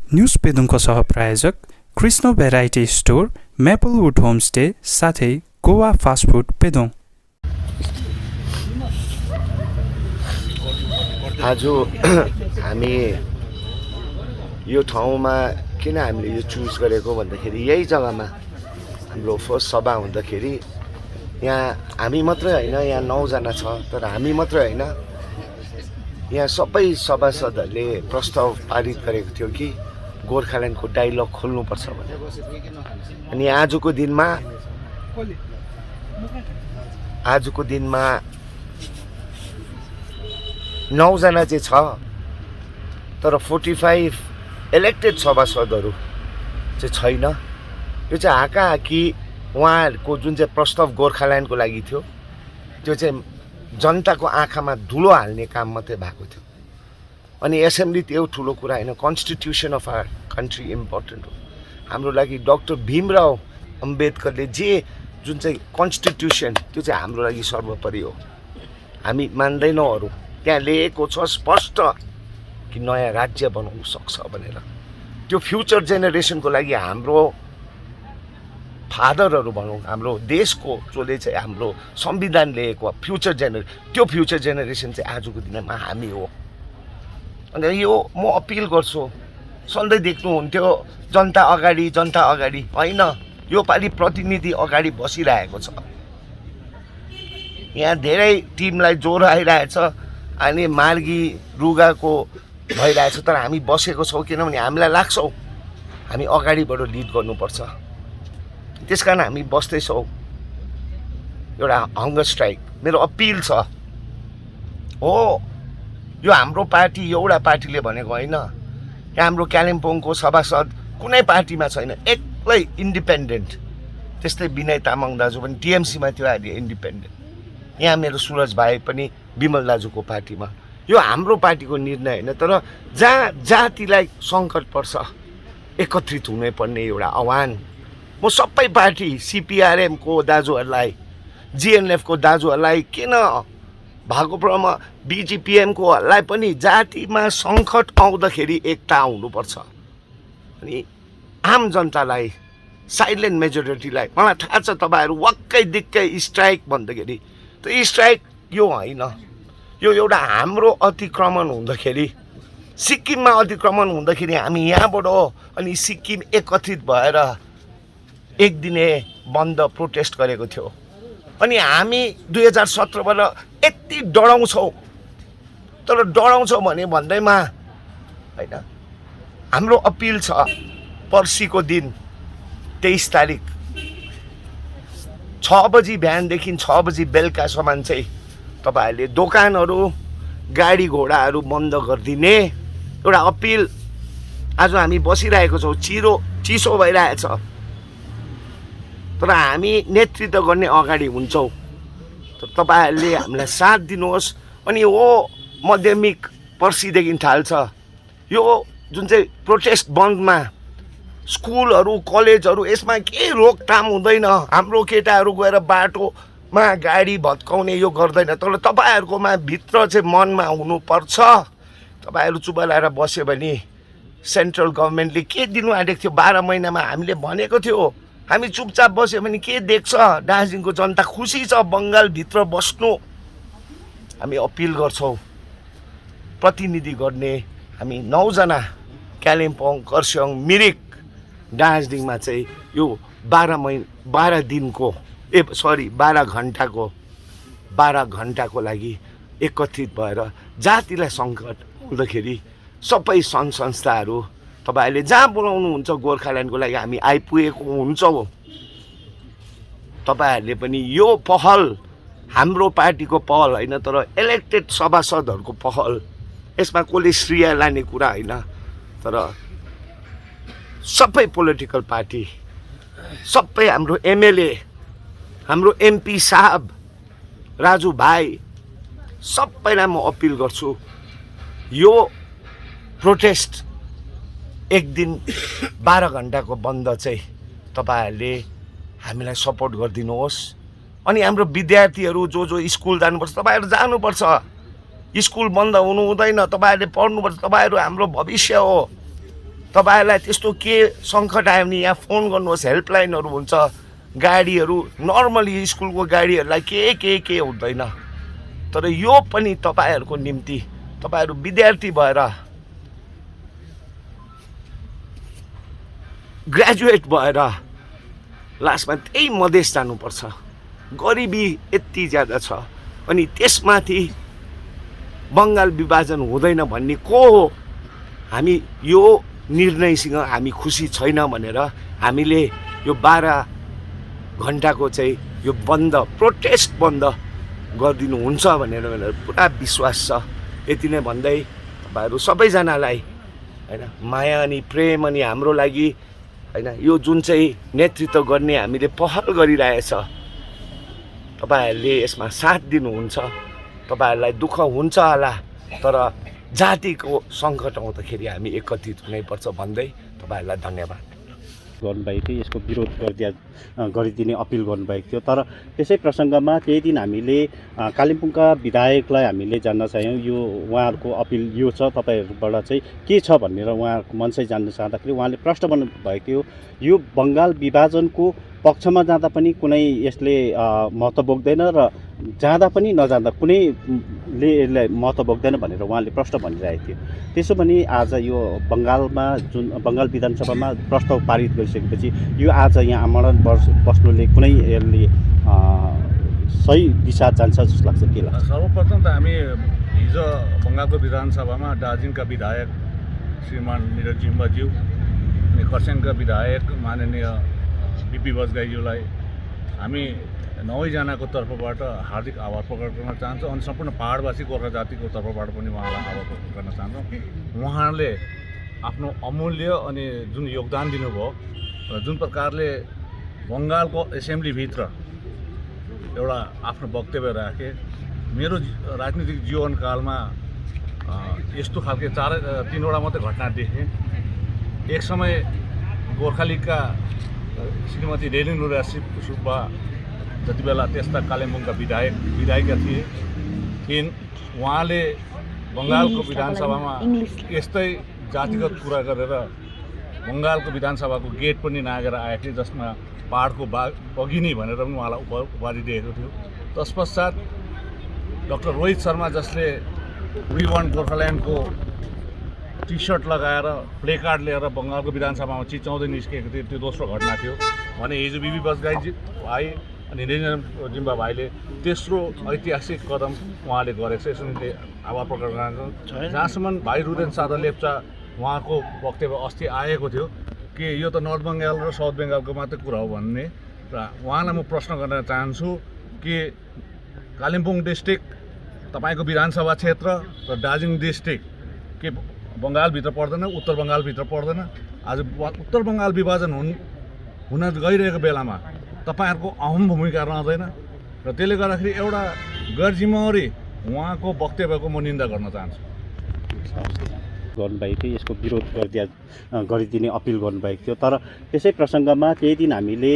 News पेदुङको सहप्रायोजक Krishna variety store, Maplewood homestay साथै गोवा फास्टफुड पेदुङ। आज हामी यो ठाउँमा किन हामीले यो चुज गरेको भन्दाखेरि यही जग्गामा हाम्रो फर्स्ट सभा हुँदाखेरि यहाँ हामी मात्रै होइन, यहाँ 9 जना छ, तर हामी मात्रै होइन, यहाँ सबै सभासदहरूले प्रस्ताव पारित गरेको थियो कि गोर्खाल्यान्डको डायलग खोल्नुपर्छ भनेर। अनि आजको दिनमा 9 जना चाहिँ छ, तर 45 इलेक्टेड सभासदहरू चाहिँ छैन। यो चाहिँ हाकाहाकी उहाँहरूको जुन चाहिँ प्रस्ताव गोर्खाल्यान्डको लागि थियो त्यो चाहिँ जनताको आँखामा धुलो हाल्ने काम मात्रै भएको थियो। अनि एसेम्ब्ली त्यो ठुलो कुरा होइन, constitution of our country important हो हाम्रो लागि। डक्टर भीमराव अम्बेडकरले जुन चाहिँ कन्स्टिट्युसन त्यो चाहिँ हाम्रो लागि सर्वोपरि हो। हामी मान्दैनौँ, अरू त्यहाँ लेखेको छ स्पष्ट कि नयाँ राज्य बनाउनु सक्छ भनेर। त्यो फ्युचर जेनेरेसनको लागि हाम्रो फादरहरू भनौँ, हाम्रो देशको जसले चाहिँ हाम्रो संविधान लेखेको त्यो फ्युचर जेनेरेसन चाहिँ आजको दिनमा हामी हो। अनि यो म अपिल गर्छु, सधैँ देख्नुहुन्थ्यो जनता अगाडि होइन, यो पालि प्रतिनिधि अगाडि बसिरहेको छ। यहाँ धेरै टिमलाई ज्वरो आइरहेछ अनि मार्गी रुगाको भइरहेछ, तर हामी बसेको छौँ किनभने हामीलाई लाग्छौँ हामी अगाडिबाट लिड गर्नुपर्छ। त्यस कारण हामी बस्दैछौँ। एउटा हङ्गर स्ट्राइक मेरो अपिल छ हो, यो हाम्रो पार्टी एउटा पार्टीले भनेको होइन। यहाँ हाम्रो कालिम्पोङको सभासद कुनै पार्टीमा छैन, एक्लै इन्डिपेन्डेन्ट। त्यस्तै विनय तामाङ दाजु पनि टिएमसीमा थियो, अहिले इन्डिपेन्डेन्ट। यहाँ मेरो सुरज भाइ पनि विमल दाजुको पार्टीमा। यो हाम्रो पार्टीको निर्णय होइन, तर जहाँ जातिलाई सङ्कट पर्छ एकत्रित हुनुपर्ने एउटा आह्वान म सबै पार्टी सिपिआरएमको दाजुहरूलाई, जिएनएफको दाजुहरूलाई, किन भागोपरमा बिजिपिएमकोहरूलाई पनि जातिमा सङ्कट आउँदाखेरि एकता हुनुपर्छ। अनि आम जनतालाई, साइलेन्ट मेजोरिटीलाई, मलाई थाहा छ तपाईँहरू वाक्कै दिक्कै स्ट्राइक भन्दाखेरि त्यो स्ट्राइक यो होइन। यो एउटा हाम्रो अतिक्रमण हुँदाखेरि, सिक्किममा अतिक्रमण हुँदाखेरि हामी यहाँबाट अनि सिक्किम एकत्रित भएर एक दिने बन्द प्रोटेस्ट गरेको थियो। अनि हामी 2017बाट यति डराउँछौँ, तर डराउँछौँ भने भन्दैमा होइन। हाम्रो अपिल छ पर्सिको दिन 23 तारिक 6 बजी बिहानदेखि 6 बजी बेलुकासम्म चाहिँ तपाईँहरूले दोकानहरू, गाडी घोडाहरू बन्द गरिदिने एउटा अपिल। आज हामी बसिरहेको छौँ, चिसो भइरहेछ, तर हामी नेतृत्व गर्ने अगाडि हुन्छौँ। तर तपाईँहरूले हामीलाई साथ दिनुहोस्। अनि हो माध्यमिक पर्सिदेखि थाल्छ यो जुन चाहिँ प्रोटेस्ट बन्दमा स्कुलहरू, कलेजहरू, यसमा केही रोकथाम हुँदैन। हाम्रो केटाहरू गएर बाटोमा गाडी भत्काउने यो गर्दैन, तर तपाईँहरूकोमा भित्र चाहिँ मनमा हुनुपर्छ। तपाईँहरू चुप लाएर बस्यो भने सेन्ट्रल गभर्मेन्टले के दिनु आँटेको थियो 12 महिनामा हामीले भनेको थियो। हामी चुपचाप बस्यो भने के देख्छ? दार्जिलिङको जनता खुसी छ बङ्गालभित्र बस्नु। हामी अपिल गर्छौँ प्रतिनिधि गर्ने हामी 9 जना कालिम्पोङ, खरसाङ, मिरिक, दार्जिलिङमा चाहिँ यो 12 घन्टाको लागि एकत्रित भएर जातिलाई सङ्कट हुँदाखेरि सबै सङ्घ संस्थाहरू तपाईँहरूले जहाँ बोलाउनुहुन्छ गोर्खाल्यान्डको लागि हामी आइपुगेको हुन्छौँ। तपाईँहरूले पनि यो पहल हाम्रो पार्टीको पहल होइन, तर इलेक्टेड सभासदहरूको पहल। यसमा कसले श्रेय लाने कुरा होइन, तर सबै पोलिटिकल पार्टी, सबै हाम्रो एमएलए, हाम्रो एमपी साहब, राजु भाइ, सबैलाई म अपिल गर्छु यो प्रोटेस्ट एक दिन 12 घन्टाको बन्द चाहिँ तपाईँहरूले हामीलाई सपोर्ट गरिदिनुहोस्। अनि हाम्रो विद्यार्थीहरू जो स्कुल जानुपर्छ तपाईँहरू जानुपर्छ। स्कुल बन्द हुनु हुँदैन, तपाईँहरूले पढ्नुपर्छ, तपाईँहरू हाम्रो भविष्य हो। तपाईँहरूलाई त्यस्तो के सङ्कट आयो भने यहाँ फोन गर्नुहोस्, हेल्पलाइनहरू हुन्छ, गाडीहरू नर्मली स्कुलको गाडीहरूलाई के हुँदैन। तर यो पनि तपाईँहरूको निम्ति, तपाईँहरू विद्यार्थी भएर ग्रेजुएट भएर लास्टमा त्यही मधेस जानुपर्छ। गरिबी यति ज्यादा छ अनि त्यसमाथि बङ्गाल विभाजन हुँदैन भन्ने को हो? हामी यो निर्णयसँग हामी खुसी छैन भनेर हामीले यो 12 घन्टाको चाहिँ यो बन्द, प्रोटेस्ट बन्द गरिदिनुहुन्छ भनेर पुरा विश्वास छ। यति नै भन्दै तपाईँहरू सबैजनालाई हैन माया अनि प्रेम अनि हाम्रो लागि हैन यो जुन चाहिँ नेतृत्व गर्ने हामीले पहल गरिरहेछ, तपाईँहरूले यसमा साथ दिनुहुन्छ। तपाईँहरूलाई दुःख हुन्छ होला, तर जातिको सङ्कट आउँदाखेरि हामी एकत्रित हुनैपर्छ भन्दै तपाईँहरूलाई धन्यवाद गर्नुभएको थियो। यसको विरोध गरिदिने अपिल गर्नुभएको थियो। तर त्यसै प्रसङ्गमा केही दिन हामीले कालिम्पोङका विधायकलाई हामीले जान्न चाह्यौँ, यो उहाँहरूको अपिल यो छ, तपाईँहरूबाट चाहिँ के छ भनेर उहाँहरूको मनसै जान्न चाहँदाखेरि उहाँले प्रश्न गर्नुभएको थियो, यो बङ्गाल विभाजनको पक्षमा जाँदा पनि कुनै यसले महत्त्व बोक्दैन र जाँदा पनि नजाँदा कुनैले यसलाई महत्त्व बोक्दैन भनेर उहाँले प्रश्न भनिरहेको थियो। त्यसो भने आज यो बङ्गालमा जुन बङ्गाल विधानसभामा प्रस्ताव पारित गरिसकेपछि यो आज यहाँ आमरण बस्नुले कुनै यसले सही दिशा जान्छ जस्तो लाग्छ, के लाग्छ? सर्वप्रथम त हामी हिजो बङ्गालको विधानसभामा दार्जिलिङका विधायक श्रीमान निरज जिम्बाज्यू अनि खरसाङका विधायक माननीय बिपी बजगाईज्यूलाई हामी 9जनाको तर्फबाट हार्दिक आभार प्रकट गर्न चाहन्छौँ अनि सम्पूर्ण पहाडवासी गोर्खा जातिको तर्फबाट पनि उहाँलाई आभार प्रकट गर्न चाहन्छौँ। उहाँले आफ्नो अमूल्य अनि जुन योगदान दिनुभयो र जुन प्रकारले बङ्गालको एसेम्ब्लीभित्र एउटा आफ्नो वक्तव्य राखे, मेरो राजनीतिक जीवनकालमा यस्तो खालके 3वटा मात्रै घटना देखेँ। एक समय गोर्खा लिगका श्रीमती रेलिङ लुरा सुब्बा जति बेला त्यस्ता कालिम्पोङका विधायिका थिइन्, उहाँले बङ्गालको विधानसभामा यस्तै जातिगत कुरा गरेर बङ्गालको विधानसभाको गेट पनि नागेर आएथे, जसमा पहाडको बगिनी भनेर पनि उहाँलाई उपाधि दिएको थियो। तत्पश्चात डाक्टर रोहित शर्मा जसले वी वान्ट गोर्खाल्यान्डको टी सर्ट लगाएर प्ले कार्ड लिएर बङ्गालको विधानसभामा चिच्याउँदै निस्केको थियो, त्यो दोस्रो घटना थियो भने हिजो बिबी बजगाई भाइ अनि निरञ्जन जिम्बा भाइले तेस्रो ऐतिहासिक कदम उहाँले गरेको छ। यसले आभार प्रकट गर्न जहाँसम्म भाइ रुदेन सादा लेप्चा उहाँको वक्तव्य अस्ति आएको थियो कि यो त नर्थ बङ्गाल र साउथ बङ्गालको मात्रै कुरा हो भन्ने, र उहाँलाई म प्रश्न गर्न चाहन्छु कि कालिम्पोङ डिस्ट्रिक्ट तपाईँको विधानसभा क्षेत्र र दार्जिलिङ डिस्ट्रिक्ट के बङ्गालभित्र पर्दैन, उत्तर बङ्गालभित्र पर्दैन? आज उत्तर बङ्गाल विभाजन हुन गइरहेको बेलामा तपाईँहरूको अहम भूमिका रहँदैन र त्यसले गर्दाखेरि एउटा गैरजिम्मेवारी उहाँको वक्तव्यको म निन्दा गर्न चाहन्छु। गर्नुभएको थियो, यसको विरोध गरिदिने अपिल गर्नुभएको थियो। तर त्यसै प्रसङ्गमा केही दिन हामीले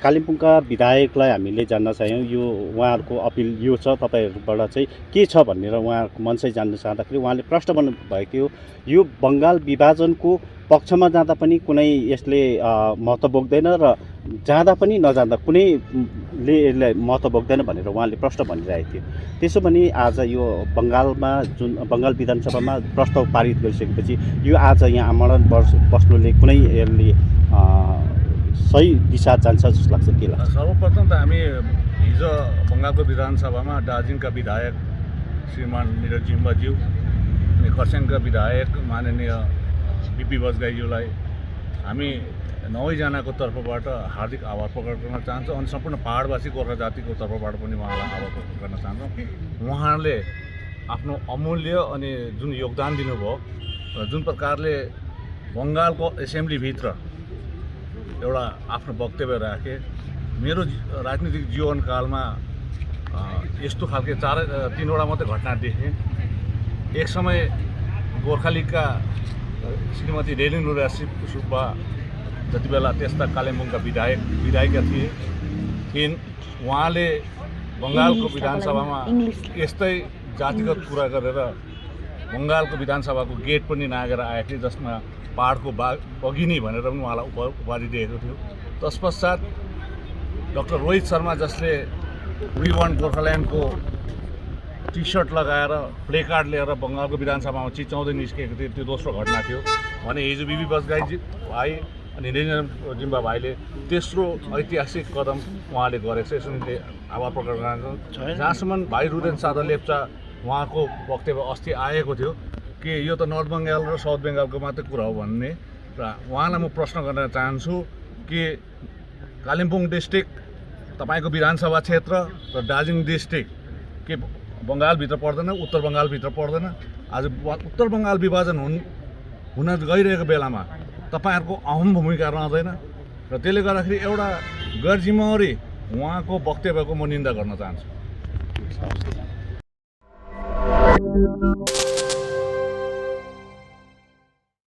कालिम्पोङका विधायकलाई हामीले जान्न चाह्यौँ, यो उहाँहरूको अपिल यो छ, तपाईँहरूबाट चाहिँ के छ भनेर उहाँहरूको मनसै जान्न चाहँदाखेरि उहाँले प्रश्न गर्नुभएको थियो, यो बङ्गाल विभाजनको पक्षमा जाँदा पनि कुनै यसले महत्त्व बोक्दैन र जाँदा पनि नजाँदा कुनैले यसलाई महत्त्व बोक्दैन भनेर उहाँले प्रश्न भनिरहेको थियो। त्यसो भने आज यो बङ्गालमा जुन बङ्गाल विधानसभामा प्रस्ताव पारित गरिसकेपछि यो आज यहाँ आमरण बस्नुले कुनै यसले सही दिशा जान्छ जस्तो लाग्छ, के लाग्छ? सर्वप्रथम त हामी हिजो बङ्गालको विधानसभामा दार्जिलिङका विधायक श्रीमान निरज जिम्बाज्यू अनि खरसाङका विधायक माननीय बिपी बजगाईज्यूलाई हामी 9जनाको तर्फबाट हार्दिक आभार प्रकट गर्न चाहन्छौँ अनि सम्पूर्ण पहाडवासी गोर्खा जातिको तर्फबाट पनि उहाँलाई आभार प्रकट गर्न चाहन्छौँ। उहाँले आफ्नो अमूल्य अनि जुन योगदान दिनुभयो र जुन प्रकारले बङ्गालको एसेम्ब्लीभित्र एउटा आफ्नो वक्तव्य राखे, मेरो राजनीतिक जीवनकालमा यस्तो खालके 3वटा मात्रै घटना देखेँ। एक समय गोर्खा लिगका श्रीमती रेलिङ लुरा सुब्बा जति बेला त्यस्ता कालिम्पोङका विधायिका थिइन्, उहाँले बङ्गालको विधानसभामा यस्तै जातिगत कुरा गरेर बङ्गालको विधानसभाको गेट पनि नागेर आएको थियो, जसमा पाहाडको बगिनी भनेर पनि उहाँलाई उपाधि दिएको थियो। तत्पश्चात डाक्टर रोहित शर्मा, जसले वी वान्ट गोर्खाल्यान्डको टी सर्ट लगाएर प्ले कार्ड लिएर बङ्गालको विधानसभामा चिच्याउँदै निस्केको थियो, त्यो दोस्रो घटना थियो भने हिजो बिबी बजगाई भाइ अनि निरञ्जन जिम्बा भाइले तेस्रो ऐतिहासिक कदम उहाँले गरेको छ। यसले आभार प्रकट गर्न जहाँसम्म भाइ रुदेन सादा लेप्चा उहाँको वक्तव्य अस्ति आएको थियो कि यो त नर्थ बङ्गाल र साउथ बङ्गालको मात्रै कुरा हो भन्ने, र उहाँलाई म प्रश्न गर्न चाहन्छु कि कालिम्पोङ डिस्ट्रिक्ट तपाईँको विधानसभा क्षेत्र र दार्जिलिङ डिस्ट्रिक्ट के बङ्गालभित्र पर्दैन, उत्तर बङ्गालभित्र पर्दैन? आज उत्तर बङ्गाल विभाजन हुन गइरहेको बेलामा तपाईँहरूको अहम भूमिका रहँदैन, र त्यसले गर्दाखेरि एउटा गैर जिम्मेवारी उहाँको वक्तव्यको म निन्दा गर्न चाहन्छु।